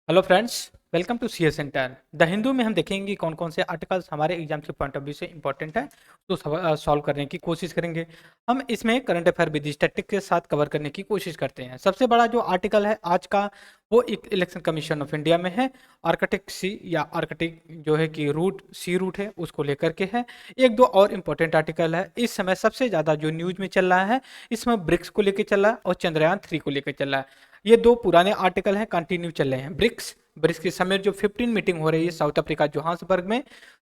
Hello friends, welcome to C S centre. The Hindu में हम देखेंगे कि कौन कौन से आर्टिकल्स हमारे एग्जाम के पॉइंट ऑफ व्यू से इंपॉर्टेंट है, तो सॉल्व करने की कोशिश करेंगे। हम इसमें करंट अफेयर विद स्टैटिक के साथ कवर करने की कोशिश करते हैं। सबसे बड़ा जो आर्टिकल है आज का, वो एक इलेक्शन कमीशन ऑफ इंडिया में है। आर्कटिक सी या आर्कटिक जो है कि रूट सी रूट है, उसको लेकर के है। एक दो और इम्पोर्टेंट आर्टिकल है। इस समय सबसे ज़्यादा जो न्यूज में चल रहा है, इसमें ब्रिक्स को लेकर चल रहा है और चंद्रयान 3 को लेकर चल रहा है। ये दो पुराने आर्टिकल हैं, कंटिन्यू चल रहे हैं। ब्रिक्स ब्रिक्स के समय जो 15 मीटिंग हो रही है साउथ अफ्रीका जोहान्सबर्ग में।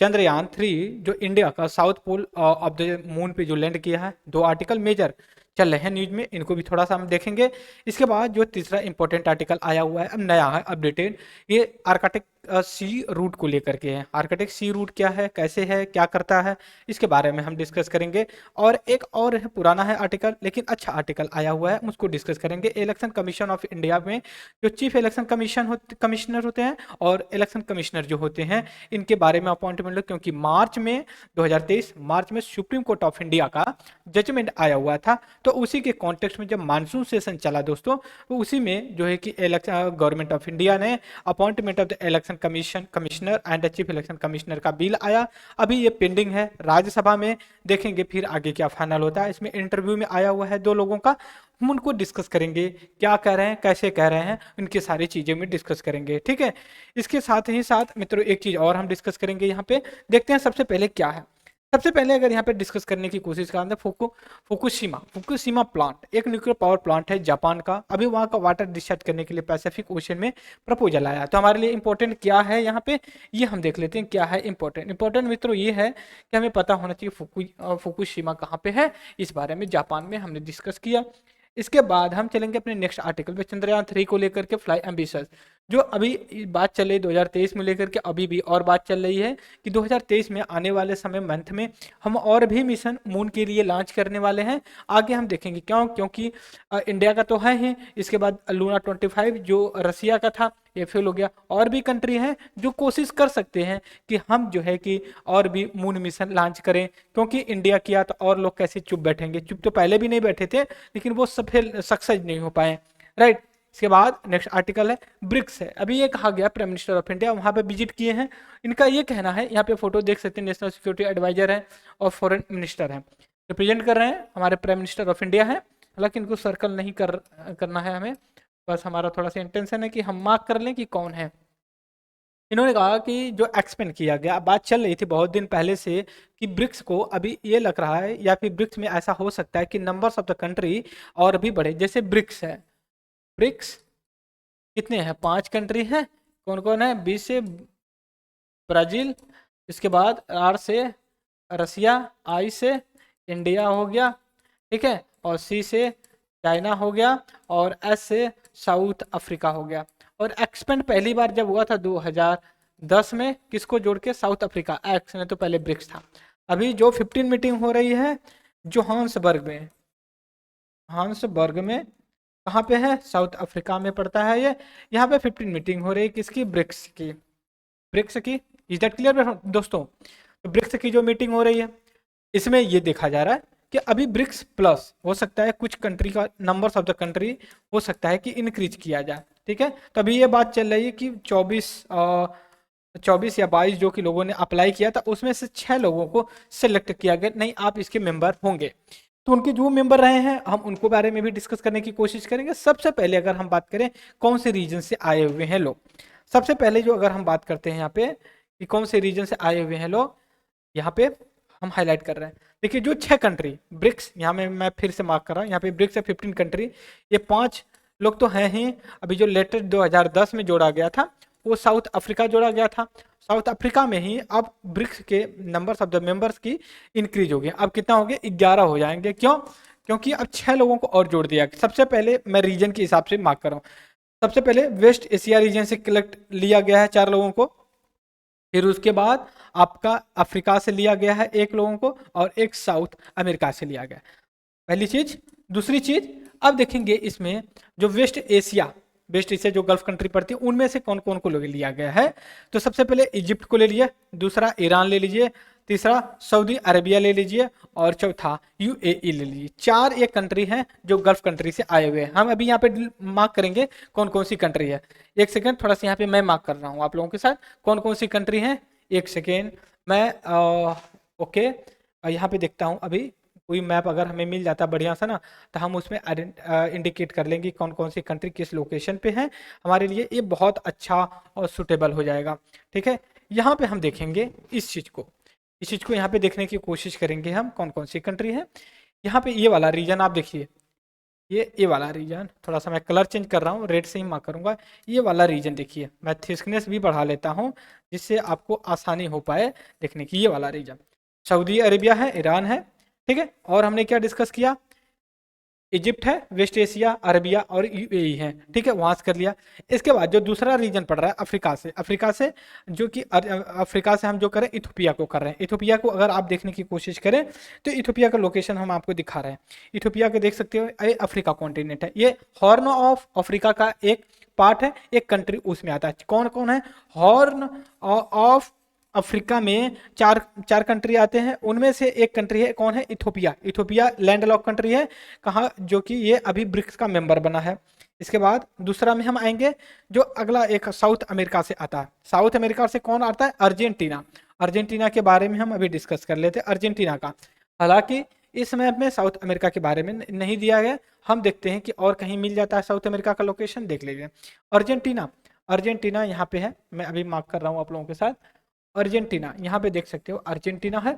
चंद्रयान 3 जो इंडिया का south pole of the moon पे जो लैंड किया है। दो आर्टिकल मेजर चल रहे हैं न्यूज में, इनको भी थोड़ा सा हम देखेंगे। इसके बाद जो तीसरा इंपॉर्टेंट आर्टिकल आया हुआ है, अब नया है, अपडेटेड, ये आर्कटिक सी रूट को लेकर के है। आर्कटिक सी रूट क्या है, कैसे है, क्या करता है, इसके बारे में हम डिस्कस करेंगे। और एक और है, पुराना है आर्टिकल लेकिन अच्छा आर्टिकल आया हुआ है, उसको डिस्कस करेंगे। इलेक्शन कमीशन ऑफ इंडिया में जो चीफ इलेक्शन कमिश्नर होते हैं और इलेक्शन कमिश्नर जो होते हैं, इनके बारे में अपॉइंटमेंट लो, क्योंकि मार्च में 2023 मार्च में सुप्रीम कोर्ट ऑफ इंडिया का जजमेंट आया हुआ था। तो उसी के कॉन्टेक्स्ट में जब मानसून सेशन चला दोस्तों, तो उसी में जो है कि गवर्नमेंट ऑफ इंडिया ने appointment of the election commissioner and chief election commissioner का बिल आया। अभी ये पेंडिंग है राज्यसभा में, देखेंगे फिर आगे क्या फाइनल होता है। इसमें इंटरव्यू में आया हुआ है दो लोगों का, हम उनको डिस्कस करेंगे, क्या कह रहे हैं, कैसे कह रहे हैं, उनकी सारी चीजें में डिस्कस करेंगे। ठीक है, इसके साथ ही साथ मित्रों एक चीज और हम डिस्कस करेंगे यहाँ पे। देखते हैं सबसे पहले क्या है। सबसे पहले अगर यहाँ पे डिस्कस करने की कोशिश करें तो फुकुशिमा प्लांट एक न्यूक्लियर पावर प्लांट है जापान का। अभी वहाँ का वाटर डिस्चार्ज करने के लिए पैसिफिक ओशन में प्रपोजल आया। तो हमारे लिए इंपॉर्टेंट क्या है यहाँ पे, ये हम देख लेते हैं क्या है इंपॉर्टेंट मित्रों। ये है कि हमें पता होना चाहिए फुकुशिमा कहाँ पे है। इस बारे में जापान में हमने डिस्कस किया। इसके बाद हम चलेंगे अपने नेक्स्ट आर्टिकल पे, चंद्रयान 3 को लेकर के, फ्लाई एम्बिशस। जो अभी बात चल रही 2023 में लेकर के, अभी भी और बात चल रही है कि 2023 में आने वाले समय मंथ में हम और भी मिशन मून के लिए लॉन्च करने वाले हैं। आगे हम देखेंगे क्यों, क्योंकि इंडिया का तो है ही, इसके बाद लूना 25 जो रसिया का था, ये फेल हो गया। और भी कंट्री हैं जो कोशिश कर सकते हैं कि हम जो है कि और भी मून मिशन लॉन्च करें, क्योंकि इंडिया किया तो और लोग कैसे चुप बैठेंगे। चुप तो पहले भी नहीं बैठे थे, लेकिन वो सक्सेस नहीं हो पाए, राइट। इसके बाद नेक्स्ट आर्टिकल है ब्रिक्स है। अभी ये कहा गया प्राइम मिनिस्टर ऑफ इंडिया वहां पे विजिट किए हैं। इनका ये कहना है, यहाँ पे फोटो देख सकते हैं, नेशनल सिक्योरिटी एडवाइजर है और फॉरेन मिनिस्टर है, रिप्रेजेंट कर रहे हैं, हमारे प्राइम मिनिस्टर ऑफ इंडिया है। हालांकि इनको सर्कल नहीं करना है हमें, बस हमारा थोड़ा सा इंटेंशन है कि हम मार्क कर लें कि कौन है। इन्होंने कहा कि जो एक्सपेंड किया गया, बात चल रही थी बहुत दिन पहले से कि ब्रिक्स को, अभी ये लग रहा है या फिर ब्रिक्स में ऐसा हो सकता है कि नंबर्स ऑफ द कंट्री और भी बढ़े। जैसे ब्रिक्स है, ब्रिक्स कितने हैं, 5 कंट्री हैं। कौन कौन है, बी से ब्राजील, इसके बाद आर से रसिया, आई से इंडिया हो गया, ठीक है, और सी से चाइना हो गया, और एस से साउथ अफ्रीका हो गया। और एक्सपेंड पहली बार जब हुआ था 2010 में, किसको जोड़ के, साउथ अफ्रीका। एक्स ने तो पहले ब्रिक्स था। अभी जो 15 मीटिंग हो रही है जोहान्सबर्ग में, हान्सबर्ग में, कहाँ पे है, साउथ अफ्रीका में पड़ता है ये। यहाँ पे 15 मीटिंग हो रही है किसकी, ब्रिक्स की। ब्रिक्स की, इज दैट क्लियर दोस्तों। तो ब्रिक्स की जो मीटिंग हो रही है, इसमें ये देखा जा रहा है कि अभी ब्रिक्स प्लस हो सकता है, कुछ कंट्री का नंबर्स ऑफ द कंट्री हो सकता है कि इंक्रीज किया जाए। ठीक है, तो अभी ये बात चल रही है कि 24 या 22 जो कि लोगों ने अप्लाई किया था, उसमें से 6 लोगों को सिलेक्ट किया गया, नहीं आप इसके मेंबर होंगे। तो उनके जो मेंबर रहे हैं, हम उनको बारे में भी डिस्कस करने की कोशिश करेंगे। सबसे पहले अगर हम बात करें कौन से रीजन से आए हुए हैं लोग, सबसे पहले जो अगर हम बात करते हैं यहाँ पे कि कौन से रीजन से आए हुए हैं लोग, यहाँ पे हम हाईलाइट कर रहे हैं। देखिए जो 6 कंट्री ब्रिक्स, यहाँ में मैं फिर से मार्क कर रहा हूँ, यहाँ पे ब्रिक्स है 15 कंट्री, ये 5 लोग तो हैं ही। अभी जो लेटेस्ट 2010 में जोड़ा गया था, वो साउथ अफ्रीका जोड़ा गया था। साउथ अफ्रीका में ही अब ब्रिक्स के नंबर्स ऑफ द मेंबर्स की इंक्रीज हो गया। अब कितना हो गया, 11 हो जाएंगे। क्यों, क्योंकि अब 6 लोगों को और जोड़ दिया। सबसे पहले मैं रीजन के हिसाब से मार्क कर रहा हूँ। सबसे पहले वेस्ट एशिया रीजन से कलेक्ट लिया गया है 4 लोगों को। फिर उसके बाद आपका अफ्रीका से लिया गया है 1 लोगों को, और 1 साउथ अमेरिका से लिया गया। पहली चीज। दूसरी चीज, अब देखेंगे इसमें जो वेस्ट एशिया जो गल्फ कंट्री पड़ती है, उनमें से कौन कौन को लिया गया है। तो सबसे पहले इजिप्ट को ले लिया, दूसरा ईरान ले लीजिए, तीसरा सऊदी अरेबिया ले लीजिए, और चौथा यूएई ले लीजिए। 4 ये कंट्री हैं जो गल्फ कंट्री से आए हुए हैं। हम अभी यहाँ पे मार्क करेंगे कौन कौन सी कंट्री है। एक सेकेंड, थोड़ा सा यहाँ पे मैं मार्क कर रहा हूँ आप लोगों के साथ कौन कौन सी कंट्री हैं। एक सेकेंड, मैं ओके यहाँ पे देखता हूँ। अभी कोई मैप अगर हमें मिल जाता बढ़िया सा ना, तो हम उसमें इंडिकेट कर लेंगे कौन कौन सी कंट्री किस लोकेशन पे है। हमारे लिए ये बहुत अच्छा और सुटेबल हो जाएगा। ठीक है, यहाँ पे हम देखेंगे इस चीज़ को यहाँ पे देखने की कोशिश करेंगे हम कौन कौन सी कंट्री है। यहाँ पे ये वाला रीजन आप देखिए, ये वाला रीजन, थोड़ा सा मैं कलर चेंज कर रहा हूँ, रेड से ही मार्क करूंगा। ये वाला रीजन देखिए, मैं थिकनेस भी बढ़ा लेता हूँ जिससे आपको आसानी हो पाए देखने की। ये वाला रीजन सऊदी अरेबिया है, ईरान है, ठीक है। और हमने क्या डिस्कस किया, इजिप्ट है, वेस्ट एशिया, अरबिया और यूएई है, ठीक है, वहां से कर लिया। इसके बाद जो दूसरा रीजन पड़ रहा है अफ्रीका से जो कि अफ्रीका से हम जो करें इथोपिया को कर रहे हैं। इथोपिया को अगर आप देखने की कोशिश करें तो इथोपिया का लोकेशन हम आपको दिखा रहे हैं। इथोपिया के देख सकते हो, ये अफ्रीका कॉन्टिनेंट है, ये हॉर्न ऑफ अफ्रीका का एक पार्ट है, एक कंट्री उसमें आता है। कौन कौन है, हॉर्न ऑफ अफ्रीका में चार कंट्री आते हैं, उनमें से एक कंट्री है, कौन है, इथोपिया। इथोपिया लैंडलॉक कंट्री है, कहाँ, जो कि ये अभी ब्रिक्स का मेंबर बना है। इसके बाद दूसरा में हम आएंगे जो अगला एक साउथ अमेरिका से आता है। साउथ अमेरिका से कौन आता है, अर्जेंटीना। अर्जेंटीना के बारे में हम अभी डिस्कस कर लेते हैं अर्जेंटीना का। हालांकि इस मैप में साउथ अमेरिका के बारे में नहीं दिया गया, हम देखते हैं कि और कहीं मिल जाता है साउथ अमेरिका का लोकेशन, देख लीजिए। अर्जेंटीना यहाँ पे है, मैं अभी मार्क कर रहा हूँ आप लोगों के साथ। अर्जेंटीना यहाँ पे देख सकते हो, अर्जेंटीना है।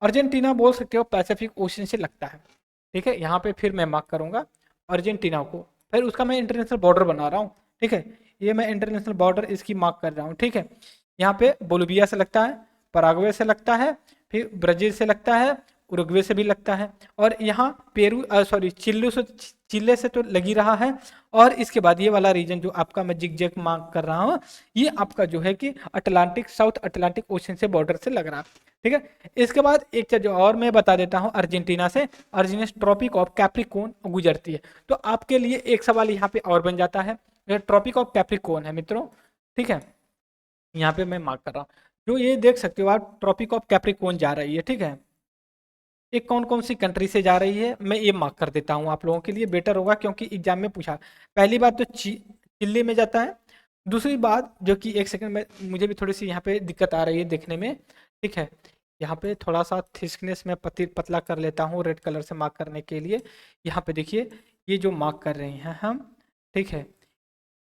अर्जेंटीना बोल सकते हो पैसिफिक ओशन से लगता है, ठीक है। यहाँ पे फिर मैं मार्क करूंगा अर्जेंटीना को, फिर उसका मैं इंटरनेशनल बॉर्डर बना रहा हूँ, ठीक है। ये मैं इंटरनेशनल बॉर्डर इसकी मार्क कर रहा हूँ, ठीक है। यहाँ पे बोलिविया से लगता है, पराग्वे से लगता है, फिर ब्राजील से लगता है, उरुग्वे से भी लगता है, और यहाँ चिल्ले से तो लगी रहा है। और इसके बाद ये वाला रीजन जो आपका मैं जिग मार्क कर रहा हूँ, ये आपका जो है कि साउथ अटलांटिक ओशन से बॉर्डर से लग रहा है, ठीक है। इसके बाद एक चीज और मैं बता देता हूँ, अर्जेंटीना से ट्रॉपिक ऑफ कैप्रिकॉर्न गुजरती है। तो आपके लिए एक सवाल यहाँ पे और बन जाता है, ट्रॉपिक ऑफ कैप्रिकॉर्न है मित्रों, ठीक है। यहाँ पे मैं मार्क कर रहा हूँ, जो ये देख सकते हो आप, ट्रॉपिक ऑफ कैप्रिकॉर्न जा रही है, ठीक है। ये कौन कौन सी कंट्री से जा रही है, मैं ये मार्क कर देता हूँ आप लोगों के लिए, बेटर होगा, क्योंकि एग्जाम में पूछा। पहली बात तो चिल्ली में जाता है। दूसरी बात जो कि, एक सेकंड में, मुझे भी थोड़ी सी यहाँ पे दिक्कत आ रही है देखने में, ठीक है। यहाँ पे थोड़ा सा थिकनेस में पतला कर लेता हूँ रेड कलर से मार्क करने के लिए। यहाँ पे देखिए, ये जो मार्क कर रहे हैं हम, ठीक है,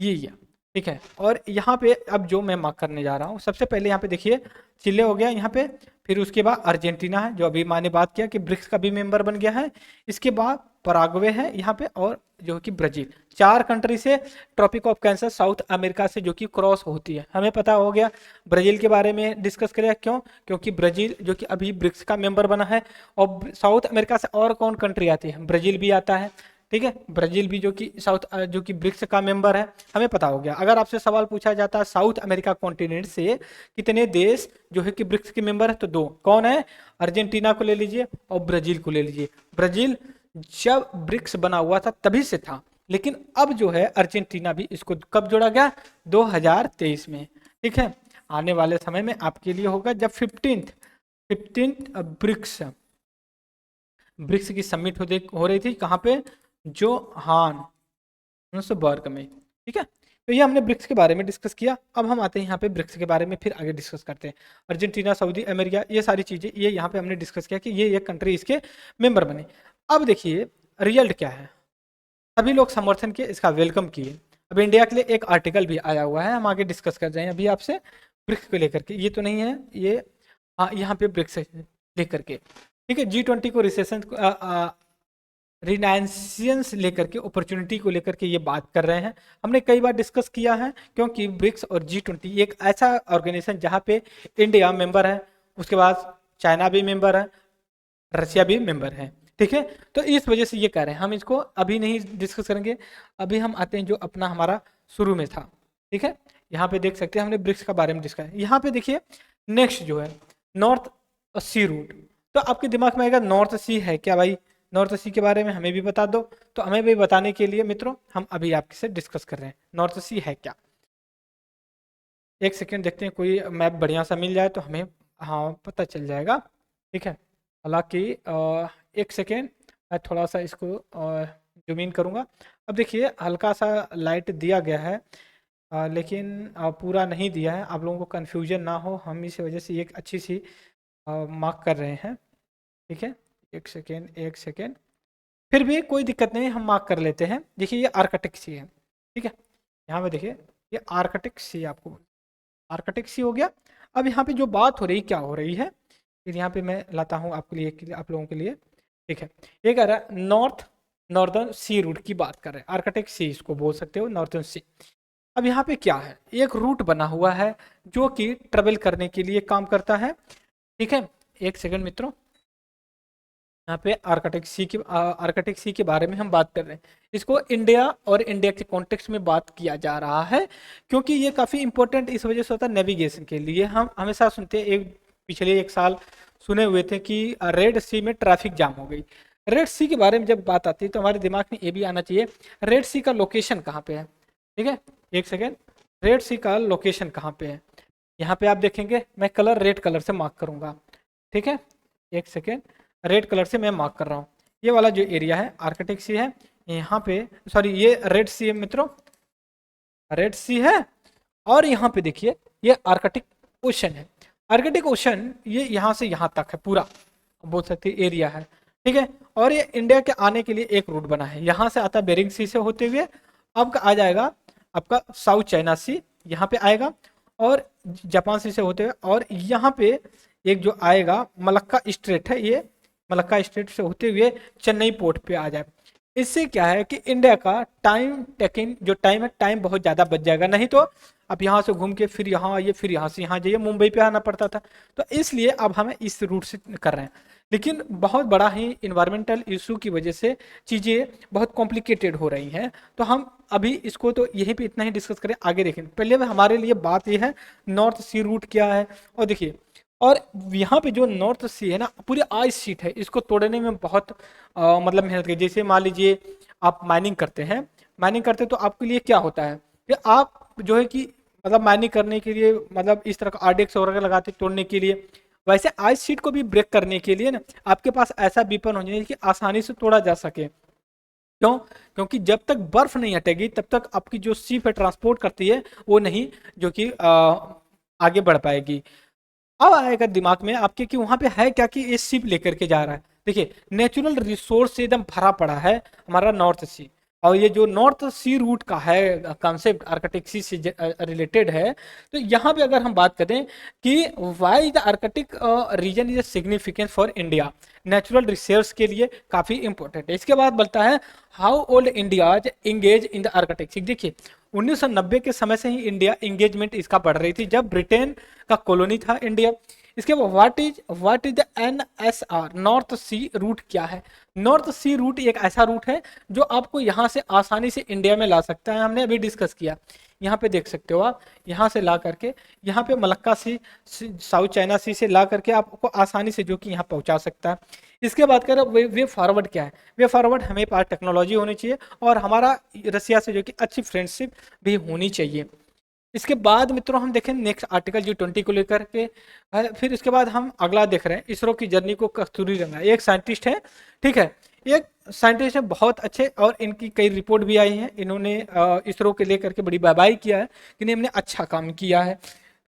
ये ठीक है। और यहाँ पे अब जो मैं मार्क करने जा रहा हूँ, सबसे पहले यहाँ पे देखिए चिले हो गया यहाँ पे, फिर उसके बाद अर्जेंटीना है जो अभी मैंने बात किया कि ब्रिक्स का भी मेंबर बन गया है। इसके बाद पराग्वे है यहाँ पे, और जो कि ब्राजील। 4 कंट्री से tropic of cancer South America से जो कि क्रॉस होती है, हमें पता हो गया। ब्राजील के बारे में डिस्कस करें, क्यों, क्योंकि ब्राजील जो कि अभी ब्रिक्स का मेंबर बना है। और साउथ अमेरिका से और कौन कंट्री आती है, ब्राजील भी आता है, ठीक है। ब्राजील भी जो कि जो कि ब्रिक्स का मेंबर है, हमें पता हो गया। अगर आपसे सवाल पूछा जाता है साउथ अमेरिका कॉन्टिनेंट से कितने देश जो है कि ब्रिक्स के मेंबर है, तो 2, कौन है, अर्जेंटीना को ले लीजिए और ब्राजील को ले लीजिए। ब्राजील जब ब्रिक्स बना हुआ था तभी से था, लेकिन अब जो है अर्जेंटीना भी इसको कब जोड़ा गया, 2023 में, ठीक है। आने वाले समय में आपके लिए होगा जब 15th ब्रिक्स की समिट हो रही थी, कहाँ पे, जोहान्सबर्ग में, ठीक है। तो ये हमने ब्रिक्स के बारे में डिस्कस किया। अब हम आते हैं यहाँ पे ब्रिक्स के बारे में, फिर आगे डिस्कस करते हैं। अर्जेंटीना, सऊदी अमेरिका, ये सारी चीजें ये यहाँ पे हमने डिस्कस किया कि ये कंट्री इसके मेंबर बने। अब देखिए रिजल्ट क्या है, सभी लोग समर्थन किए, इसका वेलकम किए। अब इंडिया के लिए एक आर्टिकल भी आया हुआ है, हम आगे डिस्कस कर रहे हैं अभी आपसे ब्रिक्स को लेकर के। ये तो नहीं है, ये हाँ यहाँ पे ब्रिक्स लेकर के, ठीक है। G20 को रिसेशन रिनाइंसियंस लेकर के, अपॉर्चुनिटी को लेकर के ये बात कर रहे हैं। हमने कई बार डिस्कस किया है, क्योंकि ब्रिक्स और G20 एक ऐसा ऑर्गेनाइजेशन जहाँ पे इंडिया मेंबर है, उसके बाद चाइना भी मेंबर है, रशिया भी मेंबर है, ठीक है। तो इस वजह से ये कह रहे हैं, हम इसको अभी नहीं डिस्कस करेंगे। अभी हम आते हैं जो अपना हमारा शुरू में था, ठीक है। यहाँ पे देख सकते हैं हमने ब्रिक्स के बारे में डिस्कस। यहाँ पे देखिए नेक्स्ट जो है नॉर्थ सी रूट, तो आपके दिमाग में आएगा नॉर्थ सी है क्या भाई, नॉर्थ सी के बारे में हमें भी बता दो। तो हमें भी बताने के लिए मित्रों हम अभी आपके से डिस्कस कर रहे हैं नॉर्थ सी है क्या। एक सेकेंड देखते हैं कोई मैप बढ़िया सा मिल जाए तो हमें हाँ पता चल जाएगा। ठीक है। हालांकि एक सेकेंड, मैं थोड़ा सा इसको जूम इन करूँगा। अब देखिए हल्का सा लाइट दिया गया है, लेकिन पूरा नहीं दिया है। आप लोगों को कन्फ्यूजन ना हो, हम इस वजह से एक अच्छी सी मार्क कर रहे हैं। ठीक है, एक सेकेंड एक सेकेंड, फिर भी कोई दिक्कत नहीं, हम मार्क कर लेते हैं। देखिए ये आर्कटिक सी है। ठीक है, यहाँ पे देखिए ये आर्कटिक सी, आपको आर्कटिक सी हो गया। अब यहाँ पे जो बात हो रही क्या हो रही है, फिर यहाँ पे मैं लाता हूँ आपके लिए, आप लोगों के लिए। ठीक है, ये कह रहा है नॉर्दर्न सी रूट की बात कर रहे हैं, आर्कटिक सी इसको बोल सकते हो, नॉर्दर्न सी। अब यहाँ पे क्या है, एक रूट बना हुआ है जो कि ट्रेवल करने के लिए काम करता है। ठीक है, एक सेकंड मित्रों, यहाँ पे आर्कटिक सी के बारे में हम बात कर रहे हैं। इसको इंडिया और इंडिया के कॉन्टेक्स्ट में बात किया जा रहा है, क्योंकि ये काफ़ी इंपॉर्टेंट इस वजह से होता है नेविगेशन के लिए। हम हमेशा सुनते हैं, पिछले एक साल सुने हुए थे कि रेड सी में ट्रैफिक जाम हो गई। रेड सी के बारे में जब बात आती है तो हमारे दिमाग में ये भी आना चाहिए, रेड सी का लोकेशन कहाँ पे है। ठीक है, एक सेकेंड, रेड सी का लोकेशन कहाँ पे है। यहाँ पे आप देखेंगे मैं कलर रेड कलर से मार्क करूंगा। ठीक है, एक सेकेंड, रेड कलर से मैं मार्क कर रहा हूँ। ये वाला जो एरिया है आर्कटिक सी है, यहाँ पे सॉरी ये रेड सी है मित्रों, रेड सी है। और यहाँ पे देखिए ये आर्कटिक ओशन है। आर्कटिक ओशन ये यहाँ से यहाँ तक है, पूरा बोल सकते एरिया है। ठीक है, और ये इंडिया के आने के लिए एक रूट बना है, यहाँ से आता है बेरिंग सी से होते हुए, अब आ जाएगा आपका साउथ चाइना सी, यहाँ पे आएगा, और जापान सी से होते हुए, और यहाँ पे एक जो आएगा मलक्का स्ट्रेट है, ये मलक्का स्ट्रेट से होते हुए चेन्नई पोर्ट पे आ जाए। इससे क्या है कि इंडिया का टाइम टेकिंग जो टाइम है, टाइम बहुत ज़्यादा बच जाएगा। नहीं तो अब यहाँ से घूम के फिर यहाँ आइए, फिर यहाँ से यहाँ जाइए, मुंबई पे आना पड़ता था। तो इसलिए अब हमें इस रूट से कर रहे हैं, लेकिन बहुत बड़ा ही इन्वायरमेंटल इशू की वजह से चीज़ें बहुत कॉम्प्लिकेटेड हो रही हैं। तो हम अभी इसको तो यहीं पे इतना ही डिस्कस करें, आगे देखें। पहले हमारे लिए बात यह है नॉर्थ सी रूट क्या है। और देखिए, और यहाँ पे जो नॉर्थ सी है ना, पूरी आइस शीट है, इसको तोड़ने में बहुत मतलब मेहनत की। जैसे मान लीजिए आप माइनिंग करते हैं, माइनिंग करते हैं तो आपके लिए क्या होता है कि आप जो है कि मतलब माइनिंग करने के लिए मतलब इस तरह का आरडीएक्स वगैरह लगाते तोड़ने के लिए, वैसे आइस शीट को भी ब्रेक करने के लिए ना आपके पास ऐसा वेपन हो चाहिए कि आसानी से तोड़ा जा सके। क्यों? क्योंकि जब तक बर्फ नहीं हटेगी तब तक आपकी जो शिप है ट्रांसपोर्ट करती है वो नहीं जो कि आगे बढ़ पाएगी। अब आएगा दिमाग में आपके कि वहां पे है क्या कि ये शिप लेकर के जा रहा है। देखिए नेचुरल रिसोर्स से एकदम भरा पड़ा है हमारा नॉर्थ सी, और ये जो नॉर्थ सी रूट का है कॉन्सेप्ट आर्कटिक सी से रिलेटेड है। तो यहाँ पे अगर हम बात करें कि why the Arctic region is significant for India, natural resource के लिए काफी इंपॉर्टेंट है। इसके बाद बोलता है how old India engage in the Arctic. देखिए 1990 के समय से ही इंडिया इंगेजमेंट इसका बढ़ रही थी, जब ब्रिटेन का कॉलोनी था इंडिया। इसके बाद what is the NSR, north sea route क्या है। नॉर्थ सी रूट एक ऐसा रूट है जो आपको यहाँ से आसानी से इंडिया में ला सकता है, हमने अभी डिस्कस किया। यहाँ पे देख सकते हो आप, यहाँ से ला करके यहाँ पे मलक्का सी, साउथ चाइना सी से ला करके आपको आसानी से जो कि यहाँ पहुँचा सकता है। इसके बाद करें वे फॉरवर्ड क्या है। वे फॉरवर्ड हमें पास टेक्नोलॉजी होनी चाहिए और हमारा रसिया से जो कि अच्छी फ्रेंडशिप भी होनी चाहिए। इसके बाद मित्रों हम देखें नेक्स्ट आर्टिकल G20 को लेकर के फिर इसके बाद हम अगला देख रहे हैं इसरो की जर्नी को कस्तूरी रंगा। एक साइंटिस्ट है, ठीक है, एक साइंटिस्ट है बहुत अच्छे, और इनकी कई रिपोर्ट भी आई हैं। इन्होंने इसरो के लेकर के बड़ी वाहवाही किया है कि इन्होंने अच्छा काम किया है।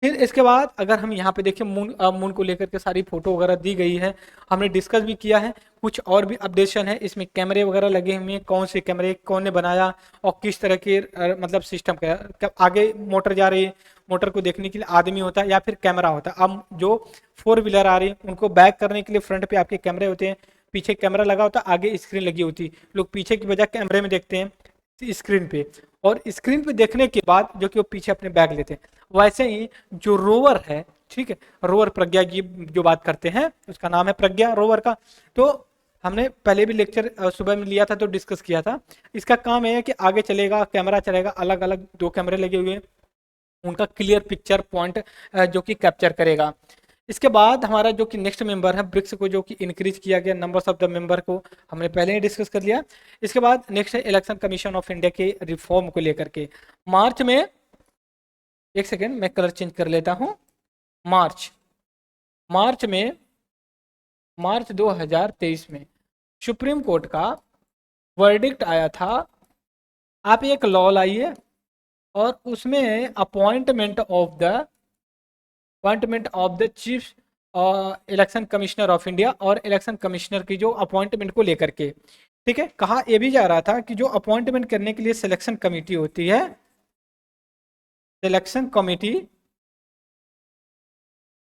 फिर इसके बाद अगर हम यहाँ पे देखें मून को लेकर के सारी फोटो वगैरह दी गई है, हमने डिस्कस भी किया है। कुछ और भी अपडेशन है, इसमें कैमरे वगैरह लगे हुए हैं, कौन से कैमरे कौन ने बनाया और किस तरह के मतलब सिस्टम का आगे मोटर जा रही है, मोटर को देखने के लिए आदमी होता है या फिर कैमरा होता है। अब जो 4 व्हीलर आ रही है उनको बैक करने के लिए फ्रंट पे आपके कैमरे होते हैं, पीछे कैमरा लगा होता है, आगे स्क्रीन लगी होती है। लोग पीछे की बजाय कैमरे में देखते हैं स्क्रीन पे, और स्क्रीन पे देखने के बाद जो कि वो पीछे अपने बैग लेते हैं। वैसे ही जो रोवर है, ठीक है, रोवर प्रज्ञा की जो बात करते हैं उसका नाम है प्रज्ञा रोवर का। तो हमने पहले भी लेक्चर सुबह में लिया था तो डिस्कस किया था। इसका काम है कि आगे चलेगा, कैमरा चलेगा, अलग अलग 2 कैमरे लगे हुए हैं, उनका क्लियर पिक्चर पॉइंट जो कि कैप्चर करेगा। इसके बाद हमारा जो कि नेक्स्ट मेंबर है ब्रिक्स को जो कि इंक्रीज किया गया नंबर्स ऑफ द मेंबर को, हमने पहले ही डिस्कस कर लिया। इसके बाद नेक्स्ट है इलेक्शन कमीशन ऑफ इंडिया के रिफॉर्म को लेकर के मार्च में, एक सेकेंड मैं कलर चेंज कर लेता हूं, मार्च में मार्च 2023 में सुप्रीम कोर्ट का वर्डिक्ट आया था, आप एक लॉ लाइए और उसमें appointment of the chief election commissioner of India और इलेक्शन कमिश्नर की जो अपॉइंटमेंट को लेकर के, ठीक है, कहा यह भी जा रहा था कि जो अपॉइंटमेंट करने के लिए सिलेक्शन कमेटी होती है, सिलेक्शन कमेटी,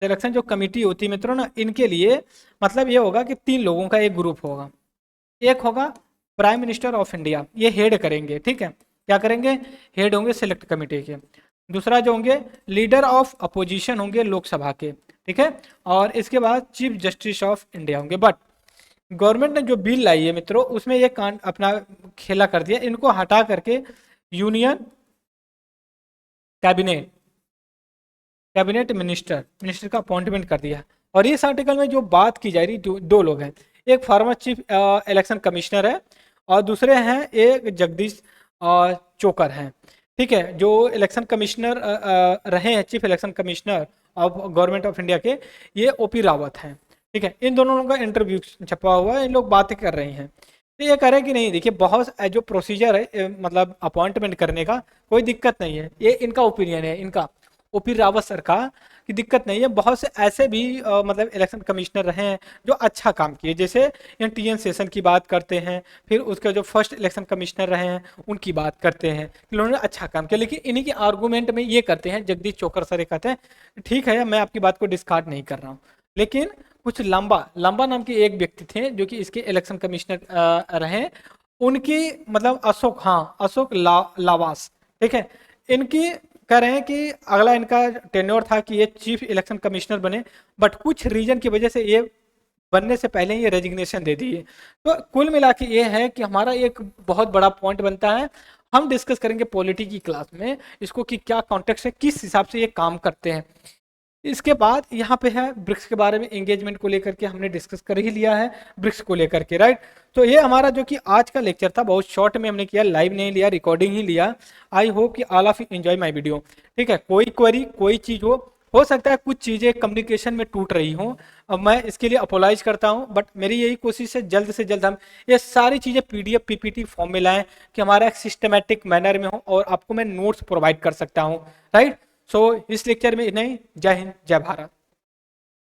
सिलेक्शन जो कमेटी होती है मित्रों ना, इनके लिए मतलब ये होगा कि 3 लोगों का एक ग्रुप होगा। एक होगा प्राइम मिनिस्टर ऑफ इंडिया, ये हेड करेंगे, ठीक है, क्या करेंगे, हेड होंगे सिलेक्ट कमेटी के। दूसरा जो होंगे लीडर ऑफ अपोजिशन होंगे लोकसभा के, ठीक है, और इसके बाद चीफ जस्टिस ऑफ इंडिया होंगे। बट गवर्नमेंट ने जो बिल लाई है मित्रों, उसमें ये कांड अपना खेला कर दिया, इनको हटा करके यूनियन कैबिनेट, कैबिनेट मिनिस्टर का अपॉइंटमेंट कर दिया। और इस आर्टिकल में जो बात की जा रही, दो लोग हैं, एक फॉर्मर चीफ इलेक्शन कमिश्नर है और दूसरे हैं एक जगदीश चोकर हैं, ठीक है, जो इलेक्शन कमिश्नर रहे हैं, chief election commissioner of government of India के, ये ओपी रावत हैं, ठीक है। इन दोनों का इंटरव्यू छपा हुआ है, इन लोग बातें कर रहे हैं, तो ये कह रहे हैं कि नहीं देखिए बहुत जो प्रोसीजर है मतलब अपॉइंटमेंट करने का कोई दिक्कत नहीं है, ये इनका ओपिनियन है, इनका ओपी रावत सर का, कि दिक्कत नहीं है। बहुत से ऐसे भी मतलब इलेक्शन कमिश्नर रहे हैं जो अच्छा काम किए, जैसे यहाँ टीएन सेशन की बात करते हैं, फिर उसके जो फर्स्ट इलेक्शन कमिश्नर रहे हैं उनकी बात करते हैं कि उन्होंने अच्छा काम किया। लेकिन इन्हीं के आर्गूमेंट में ये करते हैं, जगदीश चोकर सर ये कहते हैं ठीक है मैं आपकी बात को डिस्कार्ड नहीं कर रहा हूँ, लेकिन कुछ लंबा लंबा नाम के एक व्यक्ति थे जो कि इसके इलेक्शन कमिश्नर रहे, उनकी मतलब अशोक, हाँ अशोक लावास, ठीक है, इनकी कह रहे हैं कि अगला इनका टेन्योर था कि ये चीफ इलेक्शन कमिश्नर बने, बट कुछ रीजन की वजह से ये बनने से पहले ही ये रेजिग्नेशन दे दी है। तो कुल मिला के ये है कि हमारा एक बहुत बड़ा पॉइंट बनता है, हम डिस्कस करेंगे पॉलिटी की क्लास में इसको कि क्या कॉन्टेक्स्ट है, किस हिसाब से ये काम करते हैं। इसके बाद यहाँ पे है ब्रिक्स के बारे में, एंगेजमेंट को लेकर के हमने डिस्कस कर ही लिया है, ब्रिक्स को लेकर के, राइट। तो ये हमारा जो कि आज का लेक्चर था, बहुत शॉर्ट में हमने किया, लाइव नहीं लिया, रिकॉर्डिंग ही लिया। आई होप कि all of you enjoy my video, ठीक है। कोई क्वेरी कोई चीज़ हो सकता है कुछ चीज़ें कम्युनिकेशन में टूट रही हों, अब मैं इसके लिए अपोलाइज करता हूं, बट मेरी यही कोशिश है जल्द से जल्द हम ये सारी चीज़ें पीडीएफ पीपीटी फॉर्म में लाएं कि हमारा एक सिस्टमेटिक मैनर में हो और आपको मैं नोट्स प्रोवाइड कर सकता हूं, राइट। सो इस लेक्चर में नहीं, जय हिंद जय भारत।